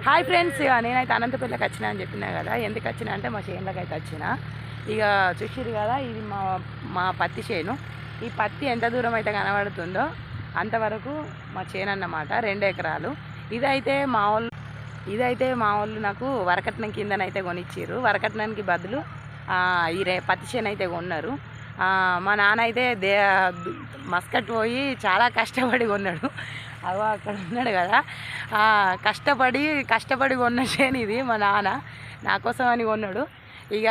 Hi friends, ఇక నేనైతే అనంతపల్లికి వచ్చినా అని చెప్పినా కదా. ఎందుకు వచ్చినా అంటే మా చేనులోకి అయితే వచ్చిన. ఇక చూసిరు కదా, ఇది మా పత్తి చేను. ఈ పత్తి ఎంత దూరం అయితే కనబడుతుందో అంతవరకు మా చేను అన్నమాట, 2 ఎకరాలు. ఇదైతే మా వాళ్ళు నాకు వరకట్నం కిందనైతే కొనిచ్చిర్రు. వరకట్నానికి బదులు ఈ పత్తి చేను అయితే కొన్నారు. మా నాన్న అయితే మస్కట్ పోయి చాలా కష్టపడి కొన్నాడు. అగో అక్కడ ఉన్నాడు కదా, కష్టపడి కొన్న చేను ఇది. మా నాన్న నా కోసం అని కొన్నాడు. ఇక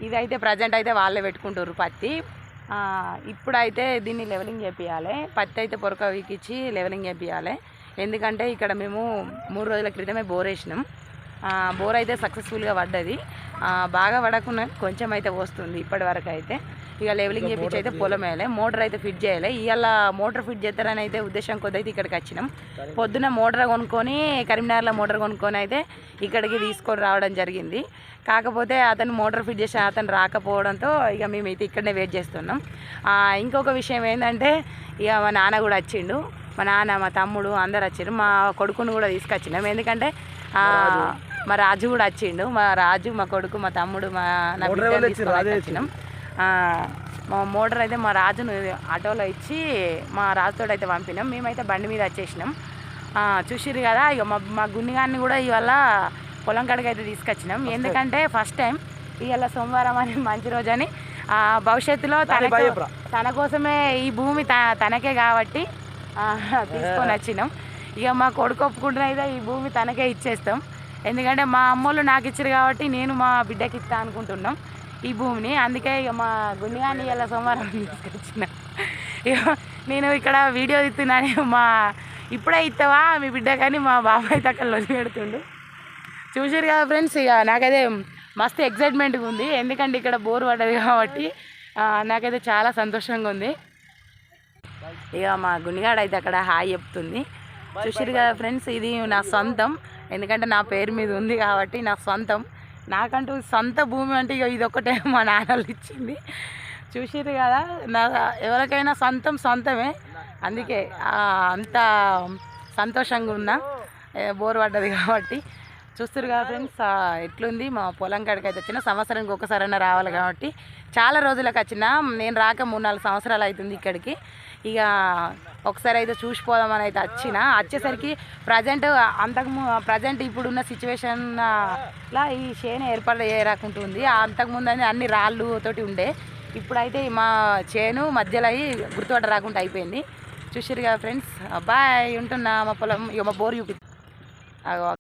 ఇదైతే ప్రజెంట్ అయితే వాళ్ళే పెట్టుకుంటారు పత్తి. ఇప్పుడైతే దీన్ని లెవెలింగ్ చేపియాలి. పత్తి అయితే పొరక వీకిచ్చి లెవెలింగ్ చేపియాలి. ఎందుకంటే ఇక్కడ మేము 3 రోజుల క్రితమే బోర్ వేసినాం. బోర్ అయితే సక్సెస్ఫుల్గా పడ్డది. బాగా పడకుండా కొంచెం అయితే వస్తుంది ఇప్పటి వరకు అయితే. ఇక లెవెలింగ్ చేపించి అయితే పొలం వేయాలి. మోటార్ అయితే ఫిట్ చేయాలి. ఇవాళ మోటార్ ఫిట్ చేస్తారని అయితే ఉద్దేశం కొద్ది అయితే ఇక్కడికి వచ్చినాం. పొద్దున మోటార్ కొనుక్కొని, కరీంనగర్లో మోటార్ కొనుక్కొని అయితే ఇక్కడికి తీసుకొని రావడం జరిగింది. కాకపోతే అతను మోటార్ ఫిట్ చేసి అతను రాకపోవడంతో ఇక మేమైతే ఇక్కడనే వెయిట్ చేస్తున్నాం. ఇంకొక విషయం ఏంటంటే, ఇక మా నాన్న కూడా వచ్చిండు. మా నాన్న, మా తమ్ముడు అందరు వచ్చారు. మా కొడుకును కూడా తీసుకొచ్చినాం. ఎందుకంటే మా రాజు కూడా వచ్చిండు. మా రాజు, మా కొడుకు, మా తమ్ముడు, నా బిడ్డ తీసుకొచ్చినాం. మా మోటార్ అయితే మా రాజును ఆటోలో ఇచ్చి మా రాజుతో అయితే పంపినాం. మేమైతే బండి మీద వచ్చేసినాం. చూసిర్రు కదా, ఇక మా గున్నిగాన్ని కూడా ఇవాళ పొలం కాడికి అయితే తీసుకొచ్చినాం. ఎందుకంటే ఫస్ట్ టైం ఇవాళ సోమవారం అని మంచి రోజు అని, భవిష్యత్తులో తన కోసమే ఈ భూమి తనకే కాబట్టి తీసుకొని వచ్చినాం. ఇక మా కొడుకు ఒప్పుకుంటున్న అయితే ఈ భూమి తనకే ఇచ్చేస్తాం. ఎందుకంటే మా అమ్మోళ్ళు నాకు ఇచ్చారు కాబట్టి నేను మా బిడ్డకి ఇస్తా అనుకుంటున్నాం ఈ భూమిని. అందుకే ఇక మా గుండిగాన్ని ఇలా సోమవారం తీసుకొచ్చిన. ఇక నేను ఇక్కడ వీడియో ఇస్తున్నాను. ఇప్పుడే ఇస్తావా మీ బిడ్డ కానీ మా బాబాయ్ తక్కలు వదిలి పెడుతుండు. చూసారు కదా ఫ్రెండ్స్, ఇక నాకైతే మస్తు ఎక్సైట్మెంట్గా ఉంది. ఎందుకంటే ఇక్కడ బోర్ పడ్డది కాబట్టి నాకైతే చాలా సంతోషంగా ఉంది. ఇక మా గుండిగాడు అయితే అక్కడ హాయ్ చెప్తుంది. చూసారు కదా ఫ్రెండ్స్, ఇది నా సొంతం. ఎందుకంటే నా పేరు మీద ఉంది కాబట్టి నా సొంతం. నాకంటూ సొంత భూమి అంటే ఇక ఇదొక్కటే మా నాన్నలు ఇచ్చింది. చూసారు కదా, ఎవరికైనా సొంతమే. అందుకే అంత సంతోషంగా ఉన్నా, బోర్ పడ్డది కాబట్టి. చూస్తారు కదా ఫ్రెండ్స్, ఎట్లుంది. మా పొలం కాడికి అయితే వచ్చిన, సంవత్సరానికి ఒకసారైనా రావాలి కాబట్టి చాలా రోజులకు వచ్చిన. నేను రాక 3-4 సంవత్సరాలు అవుతుంది ఇక్కడికి. ఇక ఒకసారి అయితే చూసిపోదామని అయితే వచ్చేసరికి ప్రజెంట్ ఇప్పుడున్న సిచ్యువేషన్లా ఈ చేను ఏర్పాటు చేయరాకుంటుంది. అంతకుముందు అన్ని రాళ్ళు తోటి ఉండే. ఇప్పుడైతే మా చేను మధ్యలో అయ్యి గుర్తుపట్ట రాకుండా అయిపోయింది. చూసారు కదా ఫ్రెండ్స్, బాయ్, ఉంటున్నా. మా పొలం ఇక మా బోర్ చూపి